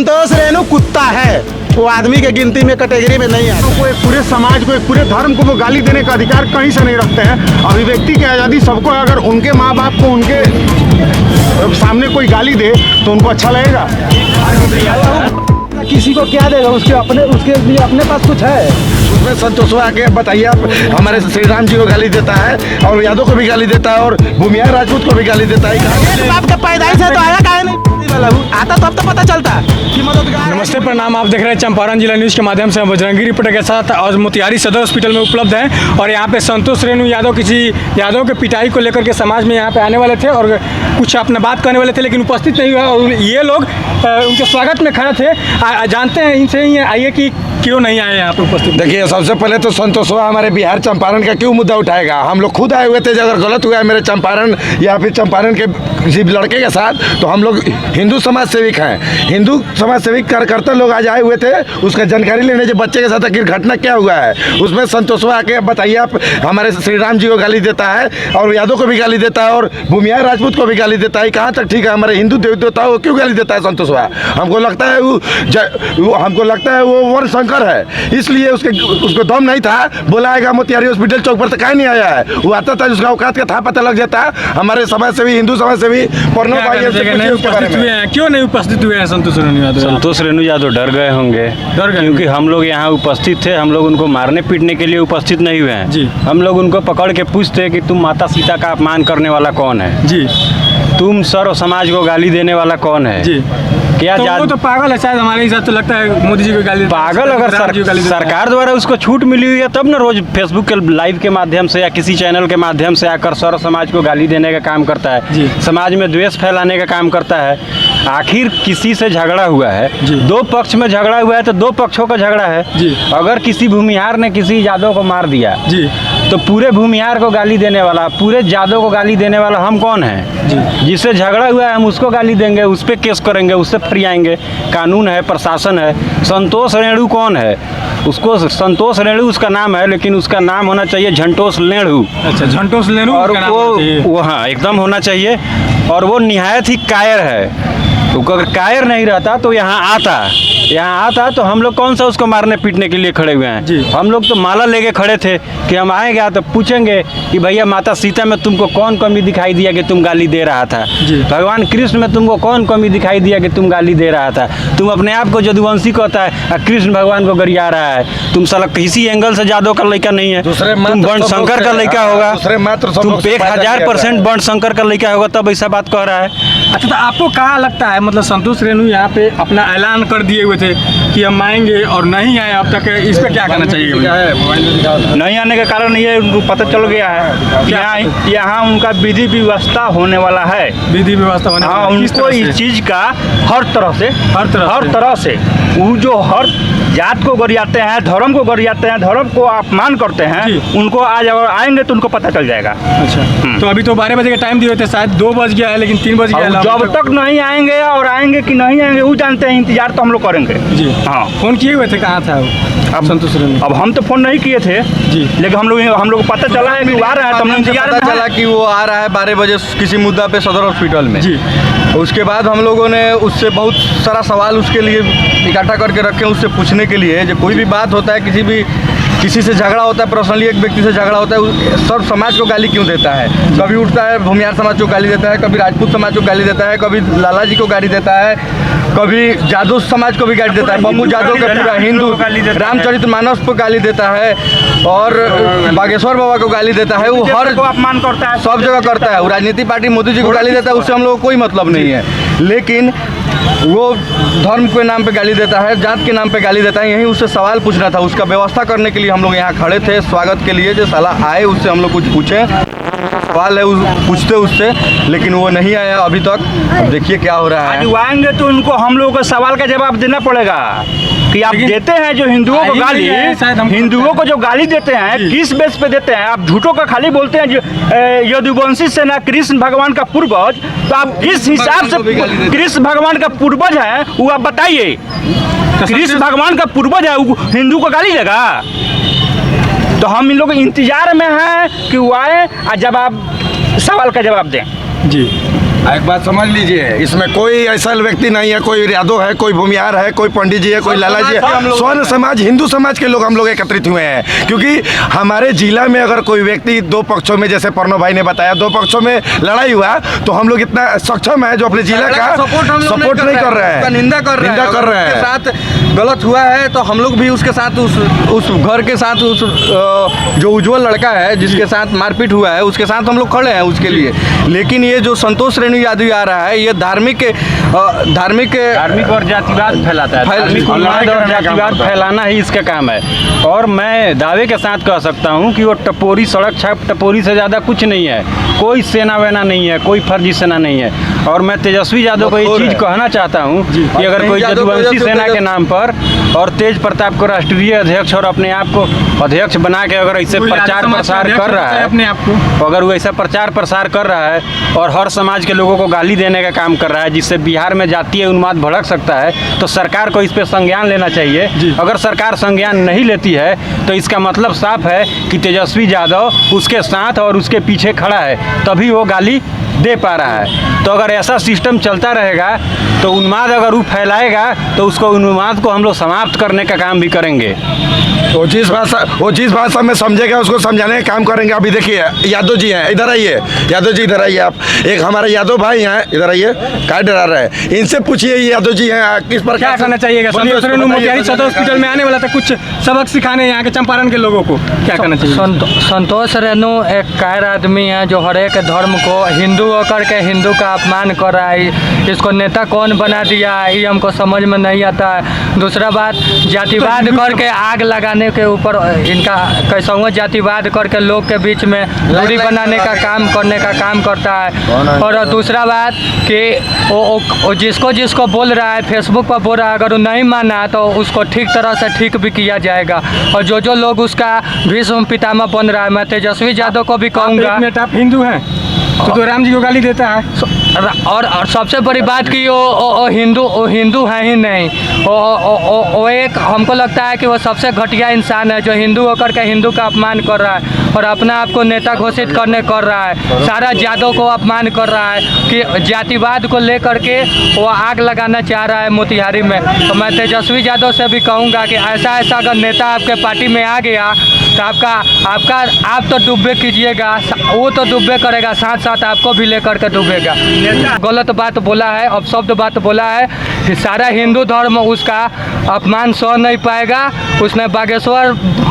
संतोष रेणु कुत्ता है, वो आदमी के गिनती में कैटेगरी में नहीं आता। कोई पूरे समाज को, पूरे धर्म को वो गाली देने का अधिकार कहीं से नहीं रखते हैं। अभिव्यक्ति की आज़ादी सबको, अगर उनके माँ बाप को उनके सामने कोई गाली दे तो उनको अच्छा लगेगा। किसी को क्या देगा, उसके लिए अपने पास कुछ है। उसमें संतोष आके बताइए, आप हमारे श्री राम जी को गाली देता है और यादव को भी गाली देता है और भूमिया राजपूत को भी गाली देता है। आपका पैदाइश है तो आया काहे नहीं आता, तब तो पता चलता कि मददगार। नमस्ते, प्रणाम। आप देख रहे हैं चंपारण जिला न्यूज़ के माध्यम से। हम बजरंगी रिपोर्टर के साथ और मोतिहारी सदर हॉस्पिटल में उपलब्ध हैं और यहाँ पे संतोष रेणु यादव किसी यादव के पिटाई को लेकर के समाज में यहाँ पे आने वाले थे और कुछ अपना बात करने वाले थे, लेकिन उपस्थित नहीं हुआ और ये लोग उनके स्वागत में खड़े थे। जानते हैं इनसे ही आइए कि क्यों नहीं आए यहाँ पे उपस्थित। देखिए, सबसे पहले तो संतोष हमारे बिहार चंपारण का क्यों मुद्दा उठाएगा। हम लोग खुद आए हुए थे, अगर गलत हुआ है मेरे चंपारण या फिर चंपारण के किसी लड़के के साथ तो हम लोग हिंदू समाज सेविक हैं। हिंदू समाज सेविक कार्यकर्ता लोग आज आए हुए थे उसका जानकारी लेने, जो बच्चे के साथ आखिर घटना क्या हुआ है। उसमें संतोष आके बताइए, आप हमारे श्री राम जी को गाली देता है और यादव को भी गाली देता है और भूमिया राजपूत को भी गाली देता है। कहाँ तक ठीक है? हमारे हिंदू देवी देवता को क्यों गाली देता है संतोष? हमको लगता है वो वर्ण शंकर है, इसलिए उसको दम नहीं था। बोलाएगा मोतिहारी हॉस्पिटल चौक पर तो कहीं नहीं आया है। वो आता था, उसका औकात का था पता लग जाता। हमारे समाज सेवी, हिंदू समाज सेवी क्यों नहीं उपस्थित हुए हैं संतोष रेणु यादव? संतोष रेणु यादव डर गए होंगे, क्योंकि हम लोग यहाँ उपस्थित थे। हम लोग उनको मारने पीटने के लिए उपस्थित नहीं हुए हैं जी। हम लोग उनको पकड़ के पूछते कि तुम माता सीता का अपमान करने वाला कौन है जी, तुम सर्व समाज को गाली देने वाला कौन है जी। क्या तो वो तो पागल है शायद, हमारे हिसाब से लगता है मोदी जी को गाली पागल। अगर सरकार द्वारा उसको छूट मिली हुई है तब ना रोज फेसबुक के लाइव के माध्यम से या किसी चैनल के माध्यम से आकर सर्व समाज को गाली देने का काम करता है, समाज में द्वेष फैलाने का काम करता है। आखिर किसी से झगड़ा हुआ है, दो पक्ष में झगड़ा हुआ है तो दो पक्षों का झगड़ा है जी। अगर किसी भूमिहार ने किसी यादव को मार दिया जी, तो पूरे भूमिहार को गाली देने वाला, पूरे यादव को गाली देने वाला हम कौन है जी? जिससे झगड़ा हुआ है हम उसको गाली देंगे, उस पर केस करेंगे, उससे फरियाएंगे। कानून है, प्रशासन है। संतोष रेणु कौन है? उसको संतोष रेणु उसका नाम है, लेकिन उसका नाम होना चाहिए झंटोष लेणु। अच्छा, झंटोष लेणु। और वो हाँ एकदम होना चाहिए। और वो निहायत ही कायर है। तो अगर कायर नहीं रहता तो यहाँ आता तो हम लोग कौन सा उसको मारने पीटने के लिए खड़े हुए हैं जी। हम लोग तो माला लेके खड़े थे कि हम आएंगे तो पूछेंगे कि भैया माता सीता में तुमको कौन कमी दिखाई दिया कि तुम गाली दे रहा था जी। भगवान कृष्ण में तुमको कौन कमी दिखाई दिया कि तुम गाली दे रहा था? तुम अपने आप को यदुवंशी कहता है, कृष्ण भगवान को गरिया रहा है। तुम साला किसी एंगल से यादव का लड़का नहीं है, तुम वर्ण शंकर का लड़का होगा, तुम 1000% वर्ण शंकर का लड़का होगा तब ऐसा बात कह रहा है। अच्छा, तो आपको क्या लगता है, मतलब संतोष रेणु यहाँ पे अपना ऐलान कर दिए हुए थे कि हम आएंगे और नहीं आए अब तक, इस पे क्या करना चाहिए? नहीं आने के कारण ये उनको पता चल गया है यहाँ उनका विधि व्यवस्था होने वाला है। विधि व्यवस्था होने वाला है। उनको इस चीज का हर तरह से वो जो हर जात को गरियाते हैं, धर्म को गरियाते हैं, धर्म को अपमान करते हैं, उनको आज अगर आएंगे तो उनको पता चल जाएगा। अच्छा, तो अभी तो 12 बजे का टाइम दिए थे, शायद 2 बज गया है, लेकिन 3 बज गया है। जब तक नहीं आएंगे और आएंगे कि नहीं आएंगे वो जानते हैं, इंतजार तो हम लोग करेंगे जी। हाँ, फोन किए हुए थे, कहाँ था अब संतोष रेणु? अब हम तो फोन नहीं किए थे जी, लेकिन हम लोग को पता चला है कि वो आ रहा है, तो हमने इंतजार में चला कि वो आ रहा है 12 बजे किसी मुद्दा पे सदर हॉस्पिटल में जी। उसके बाद हम लोगों ने उससे बहुत सारा सवाल उसके लिए इकट्ठा करके रखे, उससे पूछने के लिए जो कोई भी बात होता है, किसी से झगड़ा होता है, पर्सनली एक व्यक्ति से झगड़ा होता है, सब समाज को गाली क्यों देता है? कभी उठता है भूमिहार समाज को गाली देता है, कभी राजपूत समाज को गाली देता है, कभी लाला जी को गाली देता है, कभी जादव समाज को भी गाली देता है, बम्बू जादव का पूरा हिंदू रामचरितमानस को गाली देता है और बागेश्वर बाबा को गाली देता है। वो हर को अपमान करता है, सब जगह करता है। वो राजनीति पार्टी मोदी जी को गाली देता है, उससे हम लोग को कोई मतलब नहीं है। लेकिन वो धर्म के नाम पे गाली देता है, जात के नाम पे गाली देता है। यही उससे सवाल पूछना था, उसका व्यवस्था करने के लिए हम लोग यहाँ खड़े थे स्वागत के लिए। जो साला आए उससे हम लोग कुछ पूछें, सवाल है पूछते उससे, लेकिन वो नहीं आया अभी तक। अब देखिए क्या हो रहा है। आज आएंगे तो उनको हम लोगों को सवाल का जवाब देना पड़ेगा कि आप देते हैं जो हिंदुओं को गाली, हिंदुओं को जो गाली देते हैं किस बेस पे देते हैं? आप झूठों का खाली बोलते हैं जो यदुवंशी से ना कृष्ण भगवान का पूर्वज, तो आप किस हिसाब से कृष्ण भगवान का पूर्वज है वो आप बताइए। कृष्ण भगवान का पूर्वज है, हिंदू को गाली देगा? तो हम इन लोग इंतजार में हैं कि वो आए और जवाब, सवाल का जवाब दें जी। एक बात समझ लीजिए, इसमें कोई ऐसा व्यक्ति नहीं है, कोई यादव है, कोई भूमिहार है, कोई पंडित जी है, कोई लाला जी है। स्वर्ण समाज, हिंदू समाज के लोग हम लोग एकत्रित हुए हैं, क्योंकि हमारे जिला में अगर कोई व्यक्ति दो पक्षों में, जैसे प्रणव भाई ने बताया, दो पक्षों में लड़ाई हुआ, तो हम लोग इतना सक्षम है जो अपने जिला का सपोर्ट नहीं कर रहे हैं, निंदा कर रहे हैं। साथ गलत हुआ है तो हम लोग भी उसके साथ उस घर के साथ उस जो उज्जवल लड़का है जिसके साथ मारपीट हुआ है उसके साथ हम लोग खड़े हैं उसके लिए। लेकिन ये जो संतोष रेणु यादव आ रहा है, ये धार्मिक और जातिवाद फैलाता है, धार्मिक उन्माद और जातिवाद फैलाना ही इसका काम है। और मैं दावे के साथ कह सकता हूँ कि वो टपोरी सड़क छाप टपोरी से ज़्यादा कुछ नहीं है, कोई सेना वेना नहीं है, कोई फर्जी सेना नहीं है। और मैं तेजस्वी यादव को ये चीज़ कहना चाहता हूँ कि अगर कोई यदुवंशी सेना के नाम पर और तेज प्रताप को राष्ट्रीय अध्यक्ष और अपने आप को अध्यक्ष बना के अगर ऐसे प्रचार प्रसार कर रहा है, अपने आप को अगर वो ऐसा प्रचार प्रसार कर रहा है और हर समाज के लोगों को गाली देने का काम कर रहा है, जिससे बिहार में जातीय उन्माद भड़क सकता है, तो सरकार को इस पर संज्ञान लेना चाहिए। अगर सरकार संज्ञान नहीं लेती है तो इसका मतलब साफ है कि तेजस्वी यादव उसके साथ और उसके पीछे खड़ा है, तभी वो गाली दे पा रहा है। तो अगर ऐसा सिस्टम चलता रहेगा तो उन्माद अगर वो फैलाएगा तो उसको उन्माद को हम लोग समाप्त करने का काम भी करेंगे। वो जिस भाषा में समझेगा उसको समझाने का काम करेंगे। अभी देखिए यादव जी हैं, इधर आइए, यादव जी इधर आइए आप। एक हमारे यादव भाई हैं, इधर आइए, क्या डरा रहे हैं, इनसे पूछिए यादव जी हैं किस पर क्या करना चाहिए। संतोष रेणु मोतिहारी सदर हॉस्पिटल में आने वाला था कुछ सबक सिखाने यहाँ के चंपारण के लोगों को, क्या करना चाहिए। संतोष रेणु एक कायर आदमी है जो हर एक धर्म को हिंदू होकर के हिंदू का अपमान कर रहा है। इसको नेता कौन बना दिया है ये हमको समझ में नहीं आता है। दूसरा बात, जातिवाद करके आग लगाने के ऊपर इनका कैसा हुआ, जातिवाद करके लोग के बीच में दूरी बनाने का काम करने का काम करता है। और दूसरा बात कि वो जिसको बोल रहा है फेसबुक पर बोल रहा है, अगर वो नहीं माना तो उसको ठीक तरह से ठीक भी किया जाएगा। और जो लोग उसका भीष्म पितामह बन रहा है, मैं तेजस्वी यादव को भी कहूँगा, आप हिंदू हैं तो राम जी को गाली देता है। और सबसे बड़ी बात कि वो हिंदू है ही नहीं, वो एक हमको लगता है कि वो सबसे घटिया इंसान है जो हिंदू होकर के हिंदू का अपमान कर रहा है और अपने आप को नेता घोषित करने कर रहा है। सारा यादव को अपमान कर रहा है कि जातिवाद को लेकर के वो आग लगाना चाह रहा है मोतिहारी में। तो मैं तेजस्वी यादव से भी कहूँगा कि ऐसा अगर नेता आपके पार्टी में आ गया तो आप तो डूबे कीजिएगा, वो तो डूबे करेगा, साथ साथ आपको भी लेकर के डूबेगा। गलत बात बोला है, अपशब्द बात बोला है कि सारा हिंदू धर्म उसका अपमान सह नहीं पाएगा। उसने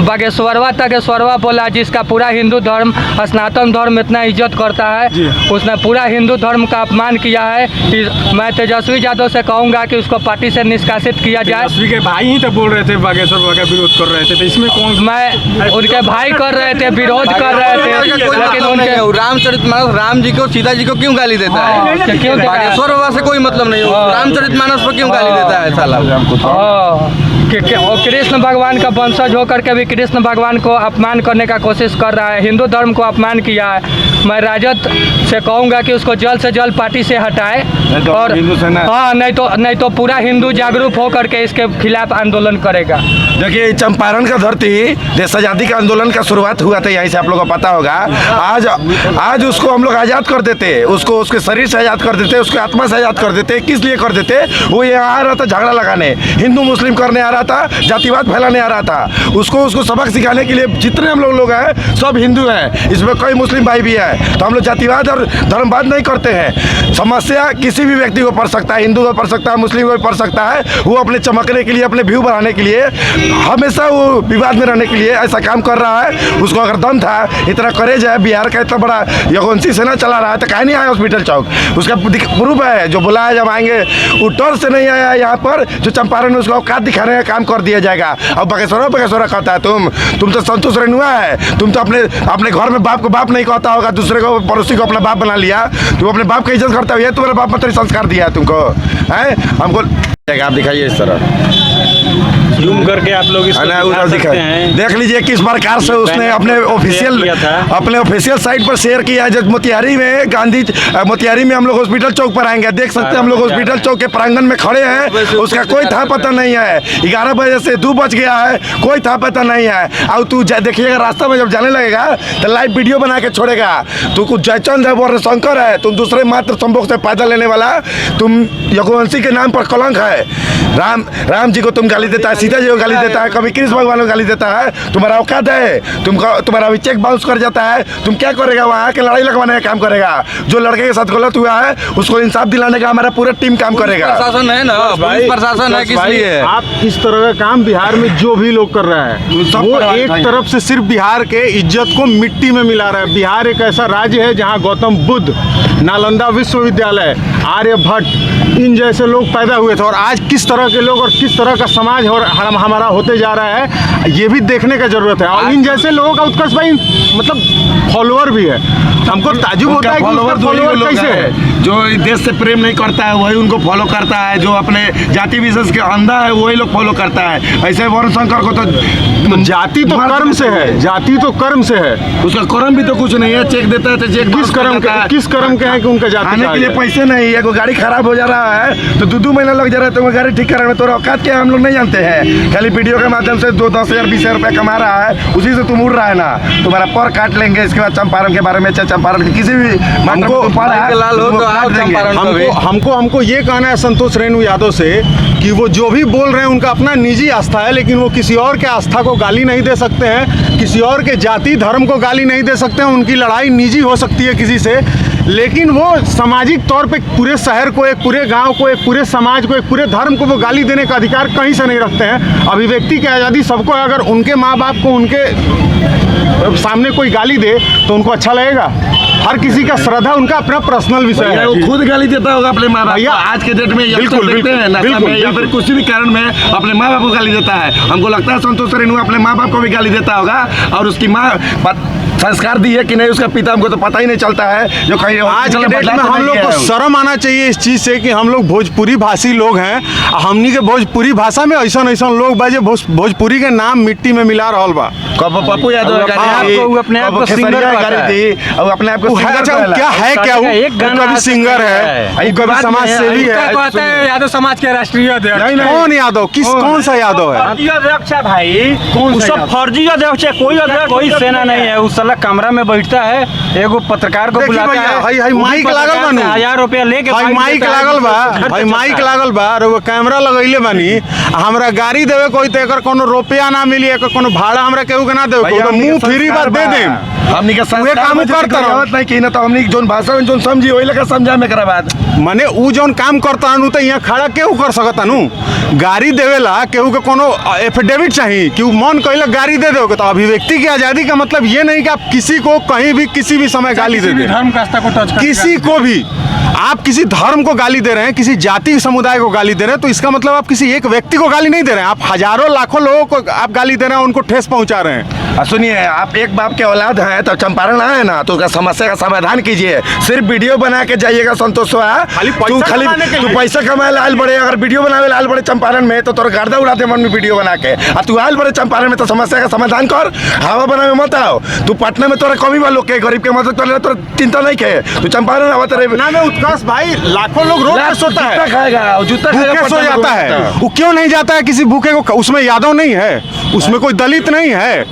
बागेश्वरवा बोला, जिसका पूरा हिंदू धर्म सनातन धर्म इतना इज्जत करता है, उसने पूरा हिंदू धर्म का अपमान किया है। मैं तेजस्वी यादव से कहूँगा कि उसको पार्टी से निष्कासित किया जाए। तेजस्वी के भाई ही तो बोल रहे थे बागेश्वर का विरोध कर रहे थे, तो इसमें कौन। मैं उनके भाई कर रहे थे, विरोध कर रहे थे, लेकिन उनके रामचरितमानस राम जी को सीता जी को क्यों गाली देता है, क्यों बागेश्वर बाबा से कोई मतलब नहीं हो, रामचरितमानस पर क्यों गाली देता है साला। कृष्ण भगवान का वंशज होकर के भी कृष्ण भगवान को अपमान करने का कोशिश कर रहा है, हिंदू धर्म को अपमान किया है। मैं राजद से कहूँगा कि उसको जल्द से जल्द पार्टी से हटाए और हाँ, नहीं तो पूरा हिंदू जागरूक होकर के इसके खिलाफ आंदोलन करेगा। देखिए चंपारण का धरती देश आज़ादी का आंदोलन का शुरुआत हुआ था, यहीं से आप लोगों को पता होगा। आज उसको हम लोग आज़ाद कर देते, उसको उसके शरीर से आज़ाद कर देते, उसके आत्मा से आज़ाद कर देते। किस लिए कर देते? वो यहाँ आ रहा था झगड़ा लगाने, हिंदू मुस्लिम करने आ रहा था, जातिवाद फैलाने आ रहा था। उसको सबक सिखाने के लिए जितने हम लोग हैं सब हिंदू हैं, इसमें कोई मुस्लिम भाई भी है। तो हम लोग जातिवाद और धर्मवाद नहीं करते हैं। समस्या किसी भी व्यक्ति को पड़ सकता है, हिंदू को पड़ सकता है, मुस्लिम को पड़ सकता है। वो अपने चमकने के लिए, अपने व्यू बढ़ाने के लिए, हमेशा वो विवाद में रहने के लिए ऐसा काम कर रहा है। उसको अगर दम था, इतना करेज है, बिहार का इतना बड़ा यगोंसी सेना चला रहा है, तो कहीं नहीं आया हॉस्पिटल चौक। उसका प्रूफ है, जो बुलाया जब आएंगे उटर से नहीं आया यहाँ पर, जो चंपारण में उसको औकात दिखाने का काम कर दिया जाएगा। अब बगेश्वरा कहता है तुम तो संतोष रेणुआ है, तुम तो अपने घर में बाप को बाप नहीं कहता होगा, दूसरे को पड़ोसी को अपना बाप बना लिया। तुम अपने बाप की इज्जत करता हो, ये तुम्हारे बाप में तो संस्कार दिया है तुमको, है हमको। आप दिखाइए इस तरह। जूम करके आप लोग इसको दिखा सकते हैं। देख लीजिए किस प्रकार से उसने अपने ऑफिशियल साइट पर शेयर किया है। जब मोतिहारी में मोतिहारी में हम लोग हॉस्पिटल चौक पर आएंगे, देख सकते हैं हम लोग हॉस्पिटल चौक के प्रांगण में खड़े हैं, उसका कोई था पता नहीं है। 11 बजे से 2 बज गया है, कोई था पता नहीं है। और तू देखिएगा रास्ता में जब जाने लगेगा तो लाइव वीडियो बना के छोड़ेगा। तू कुछ जयचंद है, वर्ण शंकर है, तुम दूसरे मात्र संभोग से फायदा लेने वाला, तुम यघुवंशी के नाम पर कलंक है। राम जी को तुम गाली देता है, सीता जी को गाली देता है, कभी कृष्ण भगवान को गाली देता है। तुम्हारा औकात है, तुम्हारा अभी चेक बाउंस कर जाता है, तुम क्या करेगा? वहाँ के लड़ाई लगवाने का काम करेगा। जो लड़के के साथ गलत हुआ है उसको इंसाफ दिलाने का हमारा पूरा टीम काम करेगा। प्रशासन है ना, पुलिस प्रशासन है, किस लिए? आप इस तरह का काम बिहार में जो भी लोग कर रहा है वो एक तरफ से सिर्फ बिहार के इज्जत को मिट्टी में मिला रहा है। बिहार एक ऐसा राज्य है जहाँ गौतम बुद्ध, नालंदा विश्वविद्यालय, आर्यभट्ट, इन जैसे लोग पैदा हुए थे। और आज किस तरह के लोग और किस तरह का समाज और हमारा होते जा रहा है, ये भी देखने का जरूरत है। और इन जैसे लोगों का उत्कर्ष भाई मतलब फॉलोअर भी है। हमको ताजुब होता है कि फॉलोअर कैसे है। जो देश से प्रेम नहीं करता है वही उनको फॉलो करता है, जो अपने जाति विशेष के अंधा है वही लोग फॉलो करता है। ऐसे वर्ण शंकर को तो जाति तो कर्म से है, जाति तो कर्म से है, उसका कर्म भी तो कुछ नहीं है। चेक देता है तो चेक किस कर्म के हैं कि उनका जाति खाने के लिए पैसे नहीं है। कोई गाड़ी खराब हो जा रहा है तो 2 महीना लग जा रहा है, तो वो गाड़ी ठीक कराने में तो औकात क्या हम लोग नहीं जानते हैं। खाली वीडियो के माध्यम से 10,000 20,000 रुपया कमा रहा है, उसी से तुम उड़ रहा है ना। तुम्हारा पर काट लेंगे। इसके बाद चंपारण के बारे में, चंपारण के किसी भी हमको ये कहना है संतोष रेणु यादव से कि वो जो भी बोल रहे हैं उनका अपना निजी आस्था है, लेकिन वो किसी और के आस्था को गाली नहीं दे सकते हैं, किसी और के जाति धर्म को गाली नहीं दे सकते हैं। उनकी लड़ाई निजी हो सकती है किसी से, लेकिन वो सामाजिक तौर पे पूरे शहर को, एक पूरे गांव को, एक पूरे समाज को, एक पूरे धर्म को वो गाली देने का अधिकार कहीं से नहीं रखते हैं। अभिव्यक्ति की आज़ादी सबको, अगर उनके माँ बाप को उनके सामने कोई गाली दे तो उनको अच्छा लगेगा। हर किसी का श्रद्धा उनका अपना पर्सनल विषय है। वो खुद गाली देता होगा अपने माँ बाप को। आज के डेट में बिल्कुल या फिर किसी भी कारण में अपने माँ बाप को गाली देता है। हमको लगता है संतोष रेणु अपने माँ बाप को भी गाली देता होगा, और उसकी माँ संस्कार दी है कि नहीं उसका पिता हमको तो पता ही नहीं चलता है। जो कहीं आज के डेट में हम लोग को शर्म आना चाहिए इस चीज़ से कि हम लोग भोजपुरी भाषी लोग हैं। हमनी के भोजपुरी भाषा में ऐसा लोग बा जो भोजपुरी के नाम मिट्टी में मिला रहल बा। पप्पू यादव अपने आप को सिंगर गाली दी और अपने आप को क्या है, क्या वो एक गाना कभी सिंगर है, कभी समाज सेवी है। यादव समाज के राष्ट्रीय अध्यक्ष कौन यादव? कौन सा यादव है? अध्यक्ष है भाई, सब फर्जी अध्यक्ष है। कोई सेना नहीं है। उस साला कमरा में बैठता है, एगो पत्रकार को बुलाता है, माइक लागल बा, 1000 रुपया लेके माइक लागल बा, माइक लागल बा, और वो कैमरा लगैले बानी। हमरा गाड़ी देवे कोई तो एकर कोनो रुपया ना मिली, एकर कोनो भाड़ा हमरा केहू के ना देवे, कोनो मुंह फ्री बात दे देम। हमनी के उहे काम करता रहत नहीं कि ना, तो हमनी जोन भाषा में जोन समझी ओही लगा समझा में करा बात। माने उ जोन काम करता नु तो यहाँ खड़ा केहू कर सकता नु। गाड़ी देवेला केहू के कोनो एफिडेविट चाहिए कि उ मन कइला गाड़ी दे दोगे। तो अभिव्यक्ति की आज़ादी का मतलब ये नहीं कि आप किसी को कहीं भी किसी भी समय गाली दे दें। धर्म का आस्था को टच किसी को भी आप किसी धर्म को गाली दे रहे हैं, किसी जाति समुदाय को गाली दे रहे हैं, तो इसका मतलब आप किसी एक व्यक्ति को गाली नहीं दे रहे हैं, आप हजारों लाखों लोगों को आप गाली दे रहे हैं, उनको ठेस पहुंचा रहे हैं। सुनिए, आप एक बाप के औलाद हैं तो चंपारण आए ना, तो उसका समस्या का समाधान कीजिए। सिर्फ वीडियो बना के जाइएगा संतोष तू पैसा कमाए लाल बड़े, अगर वीडियो बनावे लाल बड़े चंपारण में तो तोरा गर्दा उड़ाते मन में वीडियो बना के। और तू आल बड़े चंपारण में तो समस्या का समाधान कर, हवा बनावे मत आओ। तू पटना में तोरा कमी वालों के गरीब के मदद कर, तोरा चिंता नहीं के। तू चंपारण आवा तेरे में उत्कर्ष भाई, लाखों लोग रोड पे सोता है, खाएगा जूता भूखे सो जाता है। वो क्यों नहीं जाता है किसी भूखे को? उसमें यादव नहीं है, उसमें कोई दलित नहीं है,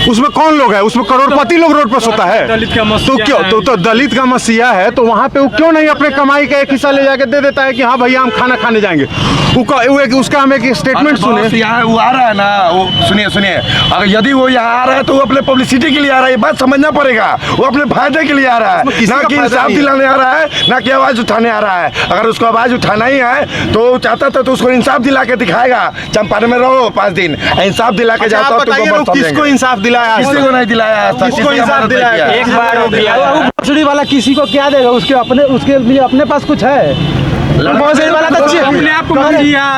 उसमें कौन लोग है? उसमें करोड़पति लोग रोड पर सोता है। तो क्यों तो दलित का मसीहा है, तो वहाँ पे वो क्यों नहीं अपने कमाई का एक हिस्सा ले जाके दे देता है कि हाँ भैया हम खाना खाने जाएंगे? उसका हम एक स्टेटमेंट सुने। वो आ रहा है ना, वो सुनिए अगर यदि वो यहाँ आ रहा है तो वो अपने पब्लिसिटी के लिए आ रहा है, ये बात समझना पड़ेगा। वो अपने फायदे के लिए आ रहा है, ना कि इंसाफ दिलाने आ रहा है, ना कि आवाज उठाने आ रहा है। अगर उसको आवाज उठाना ही है तो चाहता था तो उसको इंसाफ दिला के दिखाएगा। चंपारण में रहो 5 दिन, इंसाफ दिला के जाता हो। किसको इंसाफ दिलाया? किसी को नहीं दिलाया, किसको इंसाफ दिलाया? एक बार हो गया। भोसड़ी वाला किसी को क्या देगा? उसके लिए अपने पास कुछ है? भोसड़ी वाला तो अपने आप को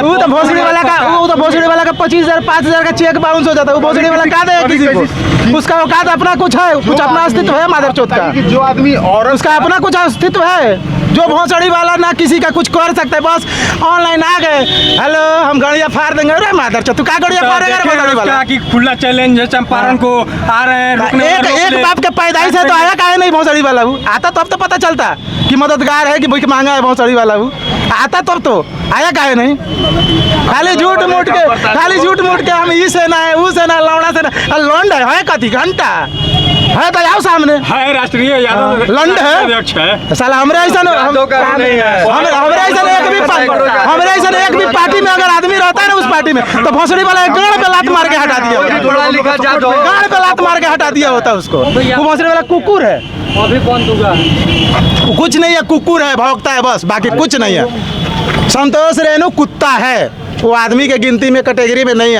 वो तो भोसड़ी वाला का 25,000 5,000 का चेक बाउंस हो जाता है। वो भोसड़ी वाला क्या देगा किसी को? उसका औकात अपना कुछ है, कुछ अपना अस्तित्व है मादर चौथ का। जो आदमी और उसका अपना कुछ अस्तित्व है, जो जो भोसड़ी वाला ना किसी का कुछ कर सकता है, बस ऑनलाइन आ गए, हेलो हम गाड़ियाँ फाड़ देंगे। अरे मादर चो, तू क्या गाड़ियाँ फाड़ेगा रे भोसड़ी वाला? कि खुला चैलेंज है चंपारण को आ रहे हैं रोकने वाले रोक एक ले। बाप के पैदाइश है तो आया काहे नहीं भोसड़ी वाला? वो आता तब तो पता चलता कि मददगार है कि भूख मांगा है भोसड़ी वाला। वो आता तब तो आया काहे नहीं? खाली झूठ मूठ के हम ई सेना है वो सेना लौड़ा सेना लौंड है कथी घंटा है तो आओ सामने है राष्ट्रीय यादव लंड है अध्यक्ष है। साला हमरे ऐसा एक भी पार्टी में अगर आदमी रहता है ना उस पार्टी में तो भोसड़ी वाला एक गाड़ पे लात मार के हटा दिया होता। थोड़ा लिखा जादव गाड़ पे लात मार के हटा दिया होता उसको। वो भोसड़ी वाला कुकुर है, अभी कौन दूंगा? कुछ नहीं है, कुकुर है, भौंकता है बस, बाकी कुछ नहीं है। संतोष रेणु कुत्ता है, वो आदमी के गिनती में कैटेगरी में नहीं है।